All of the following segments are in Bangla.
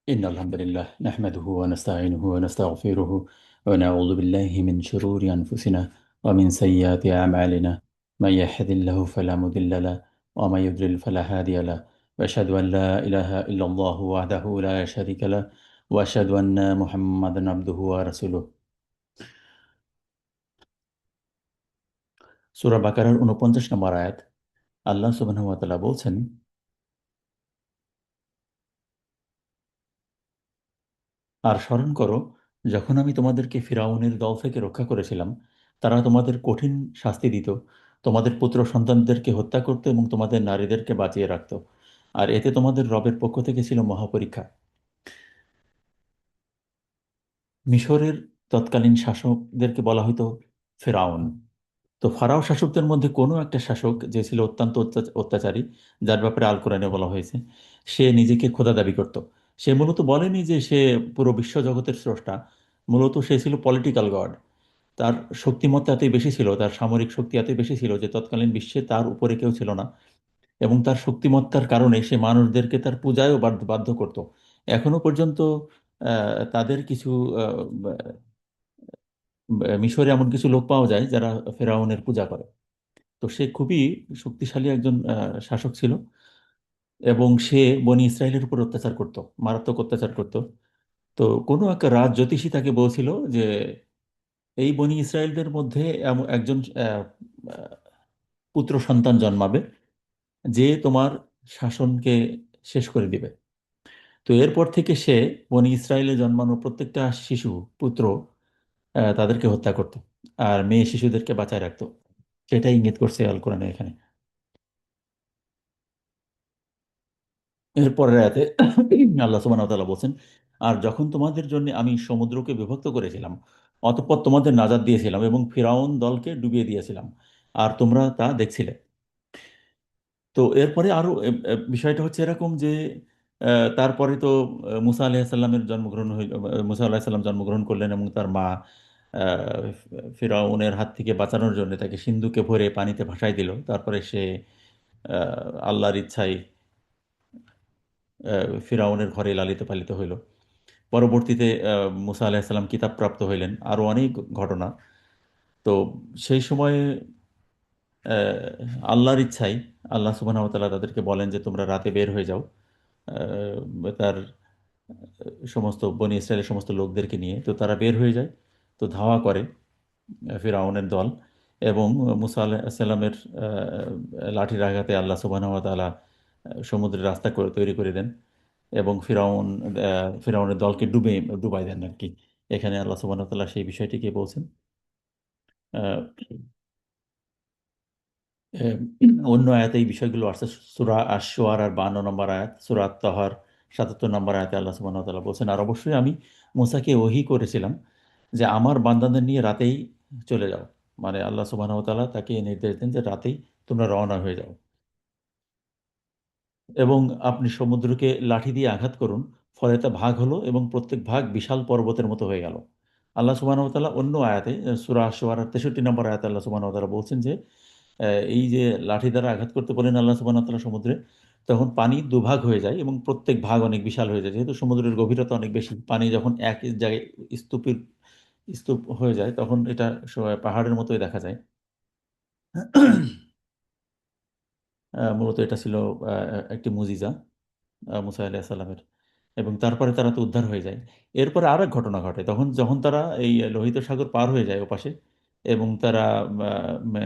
إن الحمد لله نحمده ونستعينه ونستغفره ونعوذ بالله من شرور أنفسنا ومن سيئات أعمالنا. من يهد الله فلا مضل له ومن يضلل فلا هادي له. وأشهد أن لا إله إلا الله وحده لا شريك له وأشهد أن محمدا عبده ورسوله. সূরা বাকারার ৪৯ নম্বর আয়াত। আল্লাহ সুবহানাহু ওয়া তাআলা বলছেন, আর স্মরণ করো যখন আমি তোমাদেরকে ফিরআউনের দল থেকে রক্ষা করেছিলাম। তারা তোমাদের কঠিন শাস্তি দিত, তোমাদের পুত্র সন্তানদেরকে হত্যা করত এবং তোমাদের নারীদেরকে বাঁচিয়ে রাখত। আর এতে তোমাদের রবের পক্ষ থেকে ছিল মহাপরীক্ষা। মিশরের তৎকালীন শাসকদেরকে বলা হতো ফেরাউন। তো ফারাও শাসকদের মধ্যে কোনো একটা শাসক যে ছিল অত্যন্ত অত্যাচারী, যার ব্যাপারে আল কোরআনে বলা হয়েছে, সে নিজেকে খোদা দাবি করত। সে মূলত বলেনি যে সে পুরো বিশ্ব জগতের স্রষ্টা। মূলত সে ছিল পলিটিক্যাল গড। তার শক্তিমত্তা এতই বেশি ছিল, তার সামরিক শক্তি এতই বেশি ছিল যে তৎকালীন বিশ্বে তার উপরে কেউ ছিল না। এবং তার শক্তিমত্তার কারণে সে মানুষদেরকে তার পূজায়ও বাধ্য বাধ্য করত। এখনো পর্যন্ত তাদের কিছু মিশরে এমন কিছু লোক পাওয়া যায় যারা ফেরাউনের পূজা করে। তো সে খুবই শক্তিশালী একজন শাসক ছিল। এবং সে বনি ইসরায়েলের উপর অত্যাচার করত, মারাত্মক অত্যাচার করত। তো কোনো এক রাজ জ্যোতিষী তাকে বলছিল যে এই বনি ইসরায়েলদের মধ্যে এমন একজন আহ, পুত্র সন্তান জন্মাবে যে তোমার শাসনকে শেষ করে দিবে। তো এরপর থেকে সে বনি ইসরায়েলে জন্মানো প্রত্যেকটা শিশু, পুত্র, তাদেরকে হত্যা করত আর মেয়ে শিশুদেরকে বাঁচায় রাখতো। সেটাই ইঙ্গিত করছে আল কোরআনে এখানে। এরপরের আয়াতে আল্লাহ সুবহানাহু ওয়া তাআলা বলছেন, আর যখন তোমাদের জন্য আমি সমুদ্রকে বিভক্ত করেছিলাম, অতঃপর তোমাদের নাজাত দিয়েছিলাম এবং ফিরাউন দলকে ডুবিয়ে দিয়েছিলাম, আর তোমরা তা দেখছিলে। তো এরপরে আরো বিষয়টা হচ্ছে এরকম যে তারপরে তো মুসা আলাইহিসসালামের জন্মগ্রহণ হইল। মুসা আলাইহিসসালাম জন্মগ্রহণ করলেন এবং তার মা ফিরআউনের হাত থেকে বাঁচানোর জন্য তাকে সিন্ধুকে ভরে পানিতে ভাসাই দিল। তারপরে সে আল্লাহর ইচ্ছায় ফিরআউনের ঘরে লালিত পালিত হইল। পরবর্তীতে মুসা আলাইহিসসালাম কিতাব প্রাপ্ত হইলেন, আরো অনেক ঘটনা। তো সেই সময়ে আল্লাহর ইচ্ছায় আল্লাহ সুবহানাহু ওয়া তাআলা তাদেরকে বলেন যে তোমরা রাতে বের হয়ে যাও তার সমস্ত বনি ইসরায়েলের সমস্ত লোকদেরকে নিয়ে। তো তারা বের হয়ে যায়। তো ধাওয়া করে ফিরআউনের দল। এবং মুসা আলাইহিসসালামের লাঠির আঘাতে আল্লাহ সুবহানাহু ওয়া তাআলা সমুদ্রের রাস্তা তৈরি করে দেন এবং ফিরআউনের দলকে ডুবাই দেন আর কি। এখানে আল্লাহ সুবহানাহু ওয়া তাআলা সেই বিষয়টিকে বলছেন। আহ, আহ, অন্য আয়াতে এই বিষয়গুলো আসছে। সূরা আশ-শুআরার আর 52 নম্বর আয়াত, সূরা আত-তাহার 77 নম্বর আয়াতে আল্লাহ সুবহানাহু ওয়া তাআলা বলছেন, আর অবশ্যই আমি মুসাকে ওহী করেছিলাম যে আমার বান্দাদের নিয়ে রাতেই চলে যাও। মানে আল্লাহ সুবহানাহু ওয়া তাআলা তাকে নির্দেশ দেন যে রাতেই তোমরা রওনা হয়ে যাও এবং আপনি সমুদ্রকে লাঠি দিয়ে আঘাত করুন। ফলে তা ভাগ হলো এবং প্রত্যেক ভাগ বিশাল পর্বতের মতো হয়ে গেল। আল্লাহ সুবহানাহু ওয়া তাআলা অন্য আয়াতে সূরা আশ-শুআরার 63 নম্বর আয়াতে আল্লাহ সুবহানাহু ওয়া তাআলা বলছেন যে এই যে লাঠি দ্বারা আঘাত করতে বলেন আল্লাহ সুবহানাহু ওয়া তাআলা সমুদ্রে, তখন পানি দুভাগ হয়ে যায় এবং প্রত্যেক ভাগ অনেক বিশাল হয়ে যায়। যেহেতু সমুদ্রের গভীরতা অনেক বেশি, পানি যখন এক জায়গায় স্তূপের স্তূপ হয়ে যায় তখন এটা পাহাড়ের মতোই দেখা যায়। মূলত এটা ছিল একটি মুজিজা মুসা আলাইহিস সালামের। এবং তারপরে তারা তো উদ্ধার হয়ে যায়। এরপরে আরো এক ঘটনা ঘটে, তখন যখন তারা এই লোহিত সাগর পার হয়ে যায় ওপাশে এবং তারা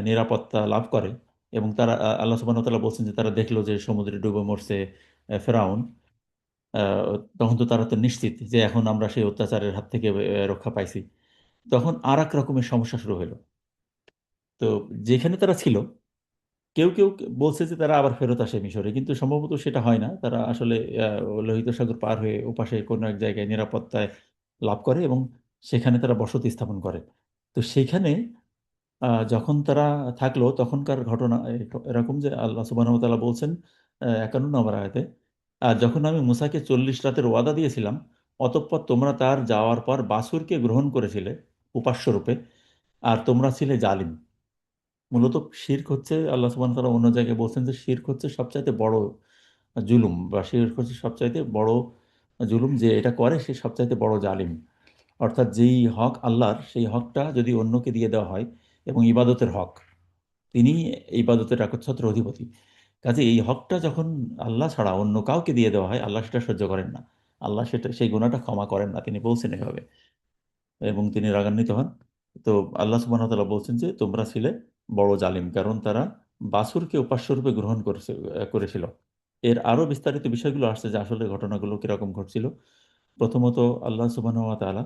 নিরাপত্তা লাভ করে এবং তারা আল্লাহ সুবহানাহু ওয়া তাআলা বলছেন যে তারা দেখলো যে সমুদ্রে ডুবে মরছে ফেরাউন। আহ, তখন তো তারা তো নিশ্চিত যে এখন আমরা সেই অত্যাচারের হাত থেকে রক্ষা পাইছি। তখন আর এক রকমের সমস্যা শুরু হলো। তো যেখানে তারা ছিল, কেউ কেউ বলছে যে তারা আবার ফেরত আসে মিশরে, কিন্তু সম্ভবত সেটা হয় না। তারা আসলে লোহিত সাগর পার হয়ে ওপাশে কোনো এক জায়গায় নিরাপত্তায় লাভ করে এবং সেখানে তারা বসতি স্থাপন করে। তো সেইখানে যখন তারা থাকলো তখনকার ঘটনা এরকম যে আল্লাহ সুবহানাহু ওয়া তাআলা বলছেন 51 নম্বর আয়াতে, আর যখন আমি মুসাকে 40 রাতের ওয়াদা দিয়েছিলাম, অতঃপর তোমরা তার যাওয়ার পর বাছুরকে গ্রহণ করেছিলে উপাস্য রূপে, আর তোমরা ছিলে জালিম। মূলত শিরক হচ্ছে, আল্লাহ সুবহানাহু ওয়া তাআলা অন্য জায়গায় বলছেন যে শিরক হচ্ছে সবচাইতে বড় জুলুম, বা শিরক হচ্ছে সবচাইতে বড় জুলুম যে এটা করে সে সবচাইতে বড় জালিম। অর্থাৎ যেই হক আল্লাহর, সেই হকটা যদি অন্যকে দিয়ে দেওয়া হয়, এবং ইবাদতের হক, তিনি ইবাদতের একচ্ছত্র অধিপতি। কাজে এই হকটা যখন আল্লাহ ছাড়া অন্য কাউকে দিয়ে দেওয়া হয়, আল্লাহ সেটা সহ্য করেন না। আল্লাহ সেটা, সেই গুণাটা ক্ষমা করেন না, তিনি বলছেন এভাবে, এবং তিনি রাগান্বিত হন। তো আল্লাহ সুবহানাহু ওয়া তাআলা বলছেন যে তোমরা ছিলে বড় জালিম, কারণ তারা বাছুরকে উপাস্য রূপে গ্রহণ করেছিল। এর আরো বিস্তারিত বিষয়গুলো আসছে যে আসলে ঘটনাগুলো কিরকম ঘটছিল। প্রথমত আল্লাহ সুবহানাহু ওয়া তাআলা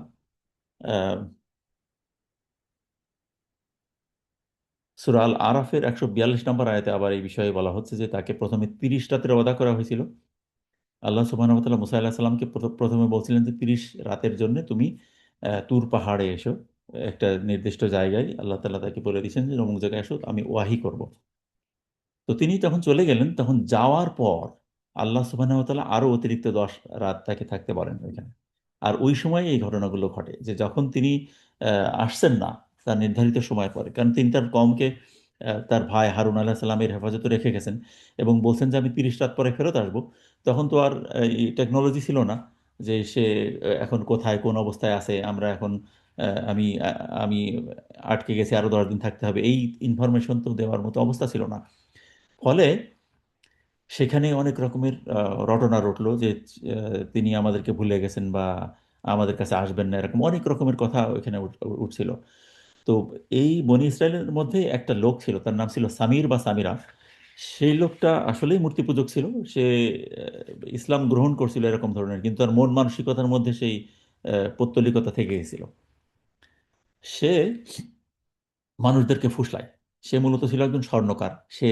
সূরা আল আরাফের 142 নম্বর আয়াতে আবার এই বিষয়ে বলা হচ্ছে যে তাকে প্রথমে 30 রাতের ওয়াদা করা হয়েছিল। আল্লাহ সুবহানাহু ওয়া তাআলা মুসা আলাইহিস সালামকে প্রথমে বলছিলেন যে 30 রাতের জন্য তুমি তুর পাহাড়ে এসো, একটা নির্দিষ্ট জায়গায় আল্লাহ তাআলা তাকে বলে দিয়েছেন যে অমুক জায়গায় এসো, আমি ওয়াহি করব। তো তিনি তখন চলে গেলেন। তখন যাওয়ার পর আল্লাহ সুবহানাহু ওয়া তাআলা আরো অতিরিক্ত 10 রাত তাকে থাকতে বলেন ওইখানে। আর ওই সময় এই ঘটনাগুলো ঘটে যে যখন তিনি আসছেন না তার নির্ধারিত সময় পরে, কারণ তিনি তার কওমকে তার ভাই হারুন আলাইহিস সালামের হেফাজতে রেখে গেছেন এবং বলছেন যে আমি 30 রাত পরে ফেরত আসব। তখন তো আর এই টেকনোলজি ছিল না যে সে এখন কোথায় কোন অবস্থায় আছে, আমরা এখন আমি আটকে গেছি, আরো 10 দিন থাকতে হবে, এই ইনফরমেশন তো দেওয়ার মতো অবস্থা ছিল না। ফলে সেখানে অনেক রকমের রটনা রটলো যে তিনি আমাদেরকে ভুলে গেছেন বা আমাদের কাছে আসবেন না, এরকম অনেক রকমের কথা ওইখানে উঠছিল। তো এই বনি ইসরায়েলের মধ্যে একটা লোক ছিল, তার নাম ছিল সামির বা সামিরা। সেই লোকটা আসলেই মূর্তি পূজক ছিল। সে ইসলাম গ্রহণ করছিল এরকম ধরনের, কিন্তু তার মন মানসিকতার মধ্যে সেই পৌত্তলিকতা থেকে গেছিল। সে মানুষদেরকে ফুসলায়। সে মূলত ছিল একজন স্বর্ণকার। সে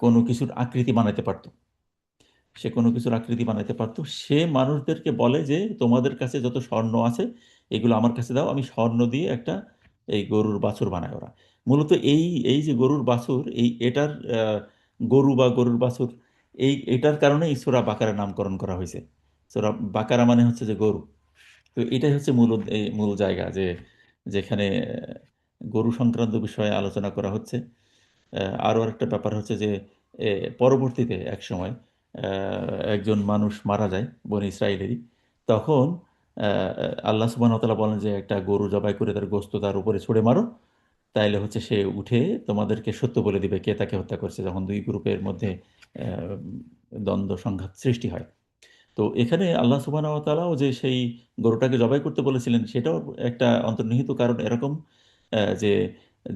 কোনো কিছুর আকৃতি বানাতে পারত। সে কোনো কিছুর আকৃতি বানাতে পারতো। সে মানুষদেরকে বলে যে তোমাদের কাছে যত স্বর্ণ আছে এগুলো আমার কাছে দাও, আমি স্বর্ণ দিয়ে একটা এই গরুর বাছুর বানায় ওরা। মূলত এই এই যে গরুর বাছুর, এই এটার গরু বা গরুর বাছুর, এটার কারণে এই সূরা বাকারা নামকরণ করা হয়েছে। সূরা বাকারা মানে হচ্ছে যে গরু। তো এটাই হচ্ছে মূল জায়গা যে যেখানে গরু সংক্রান্ত বিষয়ে আলোচনা করা হচ্ছে। আরও একটা ব্যাপার হচ্ছে যে পরবর্তীতে এক সময় একজন মানুষ মারা যায় বনি ইসরায়েলেরই। তখন আল্লাহ সুবহানাহু ওয়া তাআলা বলেন যে একটা গরু জবাই করে তার গোশত তার উপরে ছুঁড়ে মারো, তাইলে হচ্ছে সে উঠে তোমাদেরকে সত্য বলে দিবে কে তাকে হত্যা করছে, যখন দুই গ্রুপের মধ্যে আহ, দ্বন্দ্ব সংঘাত সৃষ্টি হয়। তো এখানে আল্লাহ সুবহানাহু ওয়া তাআলাও যে সেই গরুটাকে জবাই করতে বলেছিলেন সেটাও একটা অন্তর্নিহিত কারণ এরকম, যে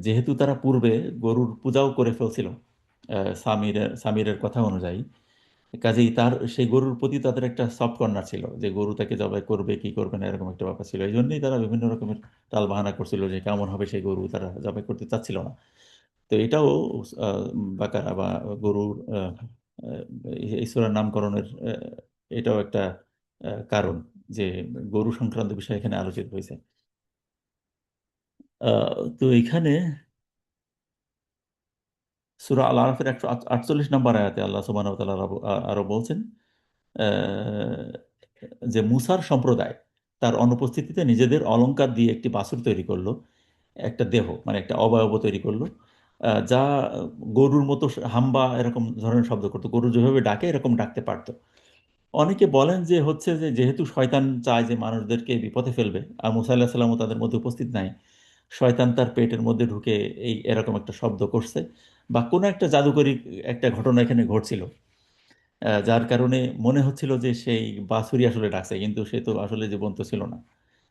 যেহেতু তারা পূর্বে গরুর পূজাও করে ফেলছিল সামিরের কথা অনুযায়ী, কাজেই তার সেই গরুর প্রতি তাদের একটা সফট কর্নার ছিল যে গরু তাকে জবাই করবে কি করবে না, এরকম একটা ব্যাপার ছিল। এই জন্যই তারা বিভিন্ন রকমের টাল বাহানা করছিল যে কেমন হবে সেই গরু, তারা জবাই করতে চাচ্ছিল না। তো এটাও বাকারা বা গরুর এই সূরার নামকরণের এটাও একটা কারণ যে গরু সংক্রান্ত বিষয় এখানে আলোচিত হয়েছে। তো এখানে সূরা আল আরাফের 148 নম্বর আয়াতে আল্লাহ সুবহানাহু ওয়া তাআলা আরো বলছেন আহ, যে মুসার সম্প্রদায় তার অনুপস্থিতিতে নিজেদের অলংকার দিয়ে একটি বাছুর তৈরি করলো, একটা দেহ মানে একটা অবয়ব তৈরি করলো, যা গরুর মতো হাম্বা এরকম ধরনের শব্দ করতো, গরু যেভাবে ডাকে এরকম ডাকতে পারতো। অনেকে বলেন যে হচ্ছে যে যেহেতু শয়তান চায় যে মানুষদেরকে বিপদে ফেলবে, আর মুসা আল্লাহ সাল্লামও তাদের মধ্যে উপস্থিত নাই, শয়তান তার পেটের মধ্যে ঢুকে এই এরকম একটা শব্দ করছে, বা কোনো একটা জাদুকরী একটা ঘটনা এখানে ঘটছিল, যার কারণে মনে হচ্ছিল যে সেই বাছুরই আসলে ডাকছে, কিন্তু সে তো আসলে জীবন্ত ছিল না।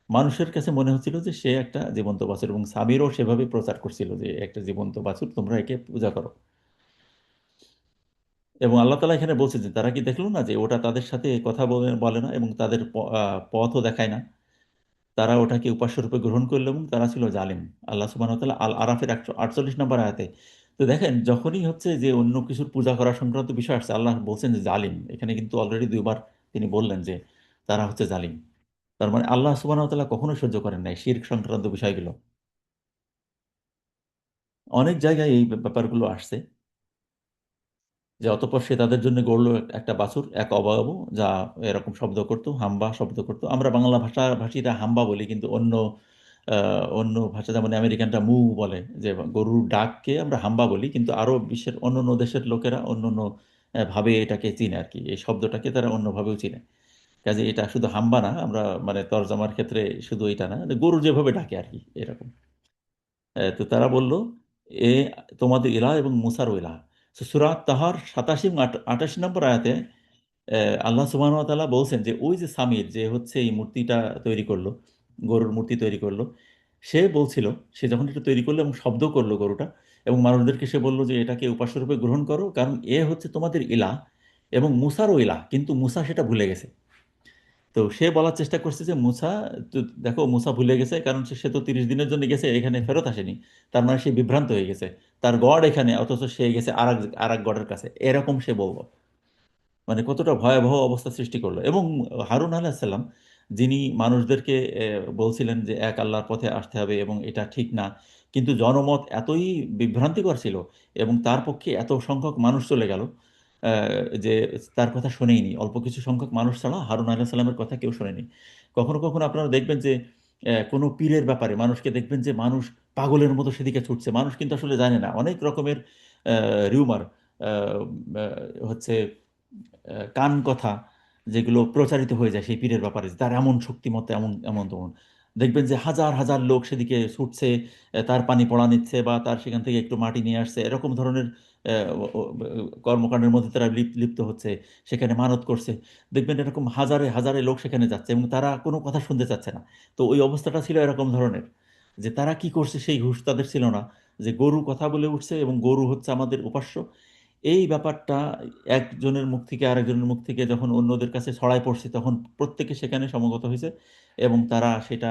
মানুষের কাছে মনে হচ্ছিল যে সে একটা জীবন্ত বাছুর, এবং সাবিরও সেভাবে প্রচার করছিল যে একটা জীবন্ত বাছুর, তোমরা একে পূজা করো। এবং আল্লাহ তালা এখানে বলছে যে তারা কি দেখলো না যে ওটা তাদের সাথে কথা বলে বলে না এবং তাদের পথও দেখায় না, তারা ওটাকে উপাস্য রূপে গ্রহণ করলো এবং তারা ছিল জালিম। আল্লাহ সুবহানাহু ওয়া তাআলা আল আরাফের 148 নম্বর আয়াতে। তো দেখেন যখনই হচ্ছে যে অন্য কিছুর পূজা করা সংক্রান্ত বিষয় আসছে, আল্লাহ বলছেন যে জালিম, এখানে কিন্তু অলরেডি দুইবার তিনি বললেন যে তারা হচ্ছে জালিম। তার মানে আল্লাহ সুবহানাহু ওয়া তাআলা কখনোই সহ্য করেন নাই শিরক সংক্রান্ত বিষয়গুলো। অনেক জায়গায় এই ব্যাপারগুলো আসছে যে অতঃপর সে তাদের জন্য গড়ল একটা বাছুর, এক অবয়ব, যা এরকম শব্দ করতো, হাম্বা শব্দ করতো। আমরা বাংলা ভাষীরা হাম্বা বলি, কিন্তু অন্য ভাষা যেমন আমেরিকানরা মু বলে, যে গরুর ডাককে আমরা হাম্বা বলি, কিন্তু আরো বিশ্বের অন্যান্য দেশের লোকেরা অন্য অন্য ভাবে এটাকে চিনে আর কি, এই শব্দটাকে তারা অন্যভাবেও চিনে। কাজে এটা শুধু হাম্বা না, আমরা মানে তরজমার ক্ষেত্রে শুধু এটা না, মানে গরু যেভাবে ডাকে আর কি এরকম। তো তারা বলল, এ তোমাদের ইলাহ এবং মুসার ইলাহ। সূরা তাহার 87 88 নম্বর আয়াতে আল্লাহ সুবহানাহু ওয়া তাআলা বলছেন যে ওই যে সামির যে হচ্ছে এই মূর্তিটা তৈরি করলো, গরুর মূর্তি তৈরি করলো, সে বলছিল, সে যখন এটা তৈরি করলো এবং শব্দ করলো গরুটা, এবং মানুষদেরকে সে বলল যে এটাকে উপাস্য রূপে গ্রহণ করো, কারণ এ হচ্ছে তোমাদের ইলাহ এবং মুসারও ইলাহ, কিন্তু মুসা সেটা ভুলে গেছে। তো সে বলার চেষ্টা করছে যে মুসা, তো দেখো মুসা ভুলে গেছে, কারণ সে তো 30 দিনের জন্য গেছে, এখানে ফেরত আসেনি। তার মানে সে বিভ্রান্ত হয়ে গেছে, তার গড এখানে, অথচ সে গেছে আর এক গডের কাছে, এরকম সে বলল। মানে কতটা ভয়াবহ অবস্থা সৃষ্টি করলো। এবং হারুন আলাহিসাল্লাম, যিনি মানুষদেরকে বলছিলেন যে এক আল্লাহর পথে আসতে হবে এবং এটা ঠিক না, কিন্তু জনমত এতই বিভ্রান্তিকর ছিল এবং তার পক্ষে এত সংখ্যক মানুষ চলে গেল যে তার কথা শোনেইনি। অল্প কিছু সংখ্যক মানুষ ছাড়া হারুন আলাহিসাল্লামের কথা কেউ শোনেনি। কখনো কখনো আপনারা দেখবেন যে কোনো পীরের ব্যাপারে মানুষকে দেখবেন যে মানুষ পাগলের মতো সেদিকে ছুটছে, মানুষ কিন্তু আসলে জানে না অনেক রকমের রিউমার হচ্ছে কান কথা, যেগুলো প্রচারিত হয়ে যায় সেই পীরের ব্যাপারে যে তার এমন শক্তিমত্তা, এমন এমন তেমন। দেখবেন যে হাজার হাজার লোক সেদিকে ছুটছে, তার পানি পড়া নিচ্ছে বা তার সেখান থেকে একটু মাটি নিয়ে আসছে, এরকম ধরনের কর্মকাণ্ডের মধ্যে তারা লিপ্ত হচ্ছে, সেখানে মানত করছে। দেখবেন এরকম হাজারে হাজারে লোক সেখানে যাচ্ছে এবং তারা কোনো কথা শুনতে চাচ্ছে না। তো ওই অবস্থাটা ছিল এরকম ধরনের, যে তারা কি করছে সেই হুঁশ তাদের ছিল না, যে গরু কথা বলে উঠছে এবং গরু হচ্ছে আমাদের উপাস্য। এই ব্যাপারটা একজনের মুখ থেকে আরেকজনের মুখ থেকে যখন অন্যদের কাছে ছড়ায় পড়ছে, তখন প্রত্যেকে সেখানে সমগত হয়েছে এবং তারা সেটা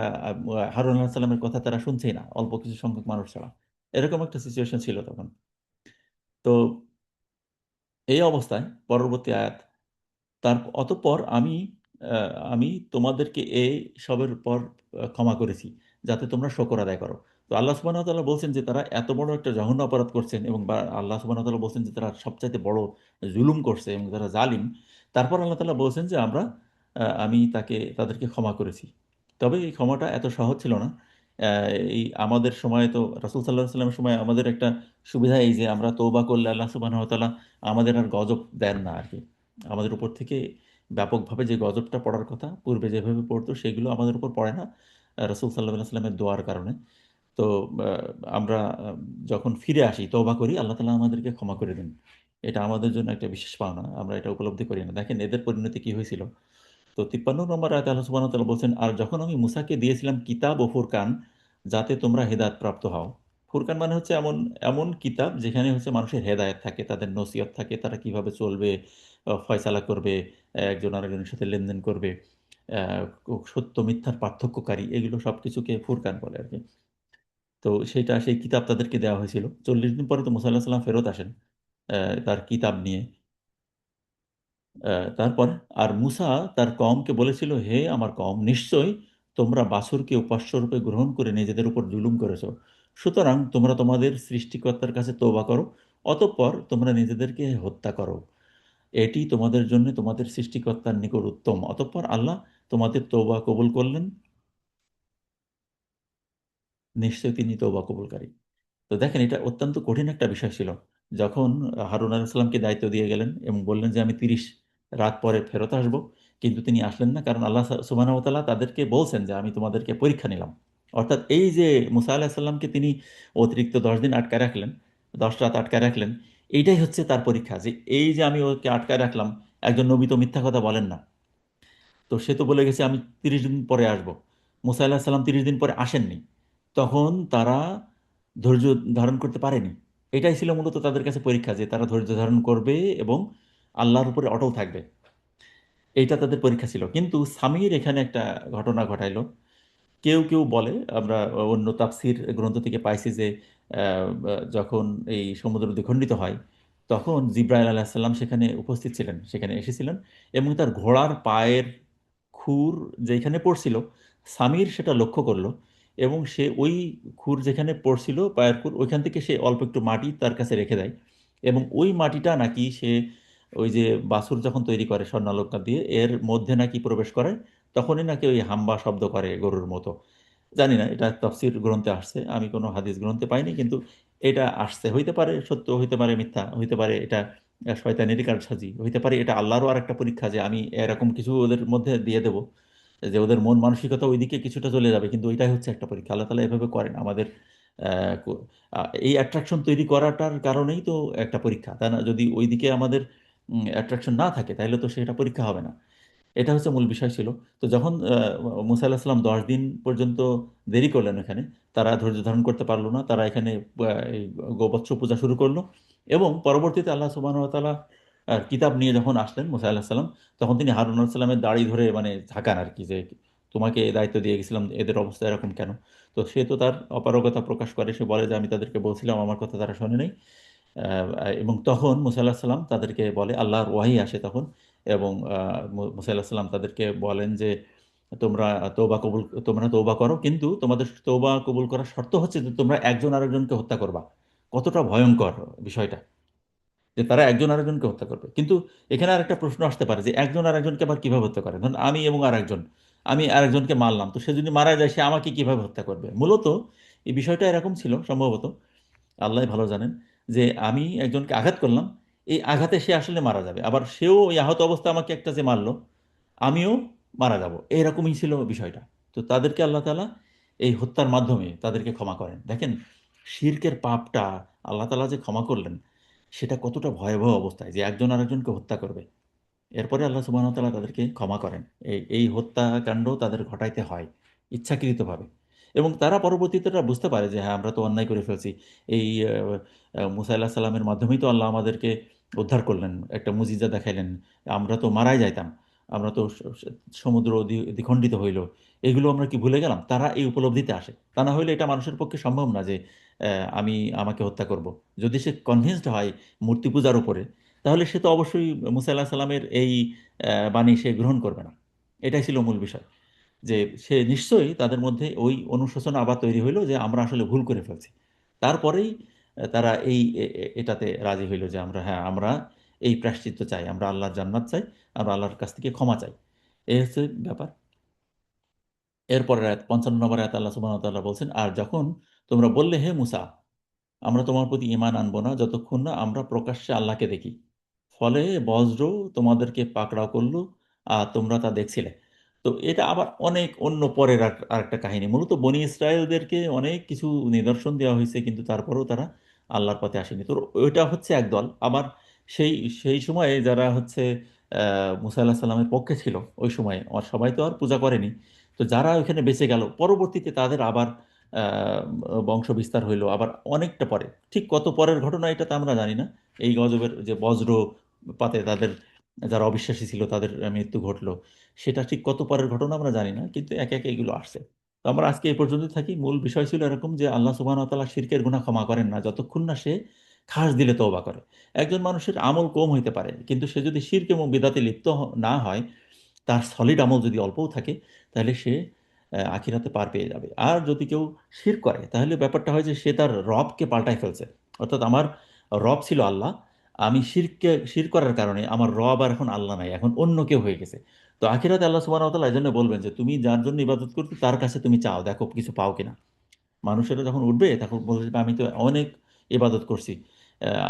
হারুন আলাহিসাল্লামের সাল্লামের কথা তারা শুনছেই না, অল্প কিছু সংখ্যক মানুষ ছাড়া। এরকম একটা সিচুয়েশন ছিল তখন। তো এই অবস্থায় পরবর্তী আয়াত, তার অতঃপর আমি তোমাদেরকে এই সবের পর ক্ষমা করেছি, যাতে তোমরা শকর আদায় করো। তো আল্লাহ সুবহানাহু ওয়া তাআলা বলছেন যে তারা এত বড় একটা জঘন্য অপরাধ করছেন, এবং আল্লাহ সুবহানাহু ওয়া তাআলা বলছেন যে তারা সবচাইতে বড় জুলুম করছে এবং তারা জালিম। তারপর আল্লাহ তাআলা বলছেন যে আমি তাদেরকে ক্ষমা করেছি। তবে এই ক্ষমাটা এত সহজ ছিল না। এই আমাদের সময় তো, রাসূল সাল্লাল্লাহু আলাইহি ওয়াসাল্লামের সময় আমাদের একটা সুবিধা এই যে আমরা তওবা করলে আল্লাহ সুবহানাহু ওয়া তাআলা আমাদের আর গজব দেন না আর কি। আমাদের উপর থেকে ব্যাপকভাবে যে গজবটা পড়ার কথা পূর্বে যেভাবে পড়তো সেগুলো আমাদের উপর পড়ে না, রাসূল সাল্লাল্লাহু আলাইহি ওয়াসাল্লামের দোয়ার কারণে। তো আমরা যখন ফিরে আসি, তওবা করি, আল্লাহ তাআলা আমাদেরকে ক্ষমা করে দেন। এটা আমাদের জন্য একটা বিশেষ পাওনা। আমরা এটা উপলব্ধি করি না। দেখেন এদের পরিণতি কি হয়েছিল। তো ৫৩ নম্বর আয়াতে আল্লাহ সুবহানাহু ওয়া তাআলা বলছেন, আর যখন আমি মুসাকে দিয়েছিলাম কিতাব ও ফুরকান, যাতে তোমরা হেদায়েত প্রাপ্ত হও। ফুরকান মানে হচ্ছে এমন এমন কিতাব যেখানে হচ্ছে মানুষের হেদায়েত থাকে, তাদের নসিহত থাকে, তারা কিভাবে চলবে, ফয়সালা করবে, একজন আরেকজনের সাথে লেনদেন করবে, সত্য মিথ্যার পার্থক্যকারী, এগুলো সবকিছুকে ফুরকান বলে আর কি। তো সেই কিতাব তাদেরকে দেওয়া হয়েছিল। ৪০ দিন পরে তো মুসা আলাহিসাল্লাম ফেরত আসেন তার কিতাব নিয়ে। তারপর আর মুসা তার কওমকে বলেছিল, হে আমার কওম, নিশ্চয় তোমরা বাছুরকে উপাস্যরূপে গ্রহণ করে নিজেদের উপর জুলুম করেছ। সুতরাং তোমরা তোমাদের সৃষ্টিকর্তার কাছে তওবা করো, অতঃপর তোমরা নিজেদেরকে হত্যা করো। এটি তোমাদের জন্য তোমাদের সৃষ্টিকর্তার নিকট উত্তম। অতঃপর আল্লাহ তোমাদের তওবা কবুল করলেন, নিশ্চয় তিনি তওবা কবুলকারী। তো দেখেন এটা অত্যন্ত কঠিন একটা বিষয় ছিল। যখন হারুন আলাইহিস সালামকে দায়িত্ব দিয়ে গেলেন এবং বললেন যে আমি ৩০ রাত পরে ফেরত আসব। কিন্তু তিনি আসলেন না, কারণ আল্লাহ সুবহানাহু ওয়া তাআলা তাদেরকে বলছেন যে আমি তোমাদেরকে পরীক্ষা নিলাম। অর্থাৎ এই যে মুসা আলাইহিস সালামকে তিনি অতিরিক্ত ১০ দিন আটকায় রাখলেন, ১০ রাত আটকায় রাখলেন, এইটাই হচ্ছে তার পরীক্ষা, যে এই যে আমি ওকে আটকায় রাখলাম, একজন নবী তো মিথ্যা কথা বলেন না। তো সে তো বলে গেছে আমি ৩০ দিন পরে আসব। মুসা আলাহিসাল্লাম ৩০ দিন পরে আসেননি। তখন তারা ধৈর্য ধারণ করতে পারেনি। এটাই ছিল মূলত তাদের কাছে পরীক্ষা, যে তারা ধৈর্য ধারণ করবে এবং আল্লাহর উপরে অটল থাকবে। এইটা তাদের পরীক্ষা ছিল। কিন্তু সামির এখানে একটা ঘটনা ঘটাইলো। কেউ কেউ বলে, আমরা অন্য তাফসির গ্রন্থ থেকে পাইছি যে যখন এই সমুদ্র দ্বিখণ্ডিত হয়, তখন জিব্রাইল আলাহিসাল্লাম সেখানে উপস্থিত ছিলেন, সেখানে এসেছিলেন, এবং তার ঘোড়ার পায়ের খুর যেখানে পড়ছিল, সামির সেটা লক্ষ্য করলো, এবং সে ওই খুর যেখানে পড়ছিল, পায়ের খুর, ওইখান থেকে সে অল্প একটু মাটি তার কাছে রেখে দেয়। এবং ওই মাটিটা নাকি সে ওই যে বাছুর যখন তৈরি করে স্বর্ণালঙ্কার দিয়ে, এর মধ্যে নাকি প্রবেশ করে, তখনই নাকি ওই হাম্বা শব্দ করে গরুর মতো। জানি না, এটা তাফসীর গ্রন্থে আসছে, আমি কোনো হাদিস গ্রন্থে পাইনি, কিন্তু এটা আসছে। হইতে পারে সত্য, হইতে পারে মিথ্যা, হইতে পারে এটা শয়তানেরই কারসাজি হইতে পারে, এটা আল্লাহরও আর একটা পরীক্ষা যে আমি এরকম কিছু ওদের মধ্যে দিয়ে দেব যে ওদের মন মানসিকতা ওইদিকে কিছুটা চলে যাবে, কিন্তু ওইটাই হচ্ছে একটা পরীক্ষা। আল্লাহ তালা এভাবে করেন আমাদের এই অ্যাট্রাকশন তৈরি করাটার কারণেই তো একটা পরীক্ষা, তাই না? যদি ওইদিকে আমাদের অ্যাট্রাকশন না থাকে তাহলে তো সেটা পরীক্ষা হবে না। এটা হচ্ছে মূল বিষয় ছিল। তো যখন মুসা আলাহিসাল্লাম 10 দিন পর্যন্ত দেরি করলেন এখানে, তারা ধৈর্য ধারণ করতে পারলো না, তারা এখানে এই গোবৎস পূজা শুরু করলো। এবং পরবর্তীতে আল্লাহ সুবহানাহু ওয়া তাআলা কিতাব নিয়ে যখন আসলেন মুসা আলাহিস সাল্লাম, তখন তিনি হারুন আলাইহিস সালামের দাড়ি ধরে মানে ঝাঁকান আর কি, যে তোমাকে এই দায়িত্ব দিয়ে গেছিলাম, এদের অবস্থা এরকম কেন? তো সে তো তার অপারগতা প্রকাশ করে, সে বলে যে আমি তাদেরকে বলছিলাম, আমার কথা তারা শোনে নাই। এবং তখন মুসা আলাহিস সাল্লাম তাদেরকে বলে, আল্লাহর ওয়াহি আসে তখন, এবং মুসা আলাহিস সাল্লাম তাদেরকে বলেন যে তোমরা তোমরা তৌবা করো, কিন্তু তোমাদের তৌবা কবুল করার শর্ত হচ্ছে যে তোমরা একজন আরেকজনকে হত্যা করবা। কতটা ভয়ঙ্কর বিষয়টা, যে তারা একজন আরেকজনকে হত্যা করবে। কিন্তু এখানে আরেকটা প্রশ্ন আসতে পারে যে একজন আরেকজনকে আবার কিভাবে হত্যা করে? ধরুন আমি এবং আরেকজন, আমি আরেকজনকে মারলাম, তো সে যদি মারা যায় সে আমাকে কিভাবে হত্যা করবে? মূলত এই বিষয়টা এরকম ছিল সম্ভবত, আল্লাহ ভালো জানেন, যে আমি একজনকে আঘাত করলাম, এই আঘাতে সে আসলে মারা যাবে, আবার সেও ওই আহত অবস্থা আমাকে একটা যে মারলো, আমিও মারা যাব, এরকমই ছিল বিষয়টা। তো তাদেরকে আল্লাহ তাআলা এই হত্যার মাধ্যমে তাদেরকে ক্ষমা করেন। দেখেন শিরকের পাপটা আল্লাহ তাআলা যে ক্ষমা করলেন, সেটা কতটা ভয়াবহ অবস্থায় যে একজন আরেকজনকে হত্যা করবে, এরপরে আল্লাহ সুবহানাহু ওয়া তাআলা তাদেরকে ক্ষমা করেন। এই হত্যাকাণ্ড তাদের ঘটাইতে হয় ইচ্ছাকৃতভাবে। এবং তারা পরবর্তীতে তারা বুঝতে পারে যে হ্যাঁ আমরা তো অন্যায় করে ফেলছি। এই মুসা আলাহিস সাল্লামের মাধ্যমেই তো আল্লাহ আমাদেরকে উদ্ধার করলেন, একটা মুজিজা দেখাইলেন, আমরা তো মারাই যাইতাম, আমরা তো সমুদ্র দ্বিখণ্ডিত হইল, এগুলো আমরা কি ভুলে গেলাম? তারা এই উপলব্ধিতে আসে। তা না হইলে এটা মানুষের পক্ষে সম্ভব না যে আমি আমাকে হত্যা করব। যদি সে কনভিন্সড হয় মূর্তি পূজার উপরে, তাহলে সে তো অবশ্যই মুসা আল্লাহ সাল্লামের এই বাণী সে গ্রহণ করবে না। এটাই ছিল মূল বিষয়, যে সে নিশ্চয়ই তাদের মধ্যে ওই অনুশোচনা আবার তৈরি হইলো যে আমরা আসলে ভুল করে ফেলছি। তারপরেই তারা এটাতে রাজি হইলো যে আমরা, হ্যাঁ আমরা এই প্রায়শ্চিত্ত চাই, আমরা আল্লাহর জান্নাত চাই, আমরা আল্লাহর কাছ থেকে ক্ষমা চাই। এই হচ্ছে ব্যাপার। এরপরের আয়াত 55 নম্বর আয়াত আল্লাহ সুবহানাহু ওয়া তাআলা বলছেন, আর যখন তোমরা বললে হে মুসা, আমরা তোমার প্রতি ঈমান আনবো না যতক্ষণ না আমরা প্রকাশ্যে আল্লাহকে দেখি, ফলে বজ্র তোমাদেরকে পাকড়াও করলো আর তোমরা তা দেখছিলে। তো এটা আবার অনেক অন্য পরের আরেকটা কাহিনী। মূলত বনি ইসরায়েলদেরকে অনেক কিছু নিদর্শন দেওয়া হয়েছে, কিন্তু তারপরেও তারা আল্লাহর পথে আসেনি। তো ওইটা হচ্ছে একদল। আবার সেই সেই সময়ে যারা হচ্ছে মুসা আল্লাহ সাল্লামের পক্ষে ছিল ওই সময়ে, আর সবাই তো আর পূজা করেনি। তো যারা ওইখানে বেঁচে গেল পরবর্তীতে তাদের আবার বংশ বিস্তার হইলো আবার অনেকটা পরে। ঠিক কত পরের ঘটনা এটা তো আমরা জানি না। এই গজবের যে বজ্র পাতে তাদের যারা অবিশ্বাসী ছিল তাদের মৃত্যু ঘটলো, সেটা ঠিক কত পরের ঘটনা আমরা জানি না, কিন্তু একে একে এগুলো আসছে। তো আমরা আজকে এই পর্যন্ত থাকি। মূল বিষয় ছিল এরকম যে আল্লাহ সুবহানাহু ওয়া তাআলা শিরকের গুনাহ ক্ষমা করেন না যতক্ষণ না সে খাস দিলে তওবা করে। একজন মানুষের আমল কম হইতে পারে, কিন্তু সে যদি শিরক এবং বিদআতে লিপ্ত না হয়, তার সলিড আমল যদি অল্পও থাকে, তাহলে সে আখিরাতে পার পেয়ে যাবে। আর যদি কেউ শিরক করে তাহলে ব্যাপারটা হয় যে সে তার রবকে পাল্টায় ফেলছে। অর্থাৎ আমার রব ছিল আল্লাহ, আমি শিরক করার কারণে আমার রব আর এখন আল্লাহ নাই, এখন অন্য কেউ হয়ে গেছে। তো আখিরাতে আল্লাহ সুবহানাহু ওয়া তাআলা এই জন্য বলবেন যে তুমি যার জন্য ইবাদত করতে তার কাছে তুমি চাও, দেখো কিছু পাও কিনা। মানুষেরা যখন উঠবে তখন বলবে যে, আমি তো অনেক ইবাদত করছি,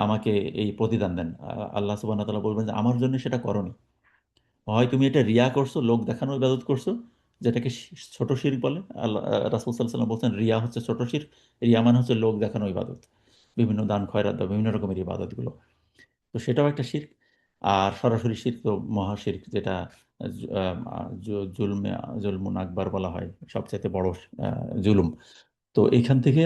আমাকে এই প্রতিদান দেন। আল্লাহ সুবহানাহু ওয়া তাআলা বলবেন যে আমার জন্য সেটা করনি। হয় তুমি এটা রিয়া করছো, লোক দেখানোর ইবাদত করছো, যেটাকে ছোট শিরক বলে। আল্লাহ রাসূল সাল্লাল্লাহু আলাইহি ওয়াসাল্লাম বলছেন রিয়া হচ্ছে ছোট শিরক। রিয়া মানে হচ্ছে লোক দেখানো ইবাদত, বিভিন্ন দান খয়রাত বা বিভিন্ন রকমের ইবাদতগুলো। তো সেটাও একটা শিরক। আর সরাসরি শিরক তো মহা শিরক, যেটা জুলমে জুলমুন আকবার বলা হয়, সবচাইতে বড় জুলুম। তো এইখান থেকে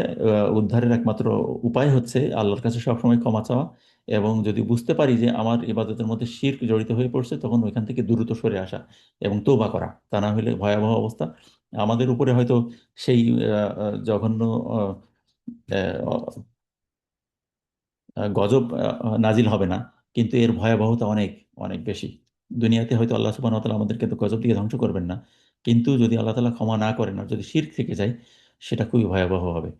উদ্ধারের একমাত্র উপায় হচ্ছে আল্লাহর কাছে সবসময় ক্ষমা চাওয়া, এবং যদি বুঝতে পারি যে আমার ইবাদতের মধ্যে শিরক জড়িত হয়ে পড়ছে, তখন ওইখান থেকে দ্রুত সরে আসা এবং তওবা করা। তা না হলে ভয়াবহ অবস্থা। আমাদের উপরে হয়তো সেই জঘন্য আহ, আহ, গজব নাজিল হবে না, কিন্তু এর ভয়াবহতা অনেক অনেক বেশি। দুনিয়াতে হয়তো আল্লাহ সুবহানাহু ওয়া তাআলা আমাদেরকে তো গজব দিয়ে ধ্বংস করবেন না, কিন্তু যদি আল্লাহ তাআলা ক্ষমা না করেন আর যদি শিরক থেকে যায়, সেটা খুবই ভয়াবহ হবে।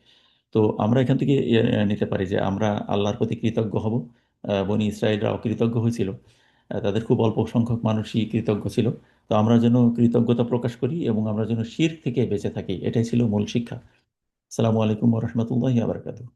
তো আমরা এখান থেকে নিতে পারি যে আমরা আল্লাহর প্রতি কৃতজ্ঞ হব। বনি ইসরায়েলরা অকৃতজ্ঞ হয়েছিল, তাদের খুব অল্প সংখ্যক মানুষই কৃতজ্ঞ ছিল। তো আমরা যেন কৃতজ্ঞতা প্রকাশ করি এবং আমরা যেন শিরক থেকে বেঁচে থাকি, এটাই ছিল মূল শিক্ষা। আসসালামু আলাইকুম ওয়া রাহমাতুল্লাহি ওয়া বারাকাতুহু।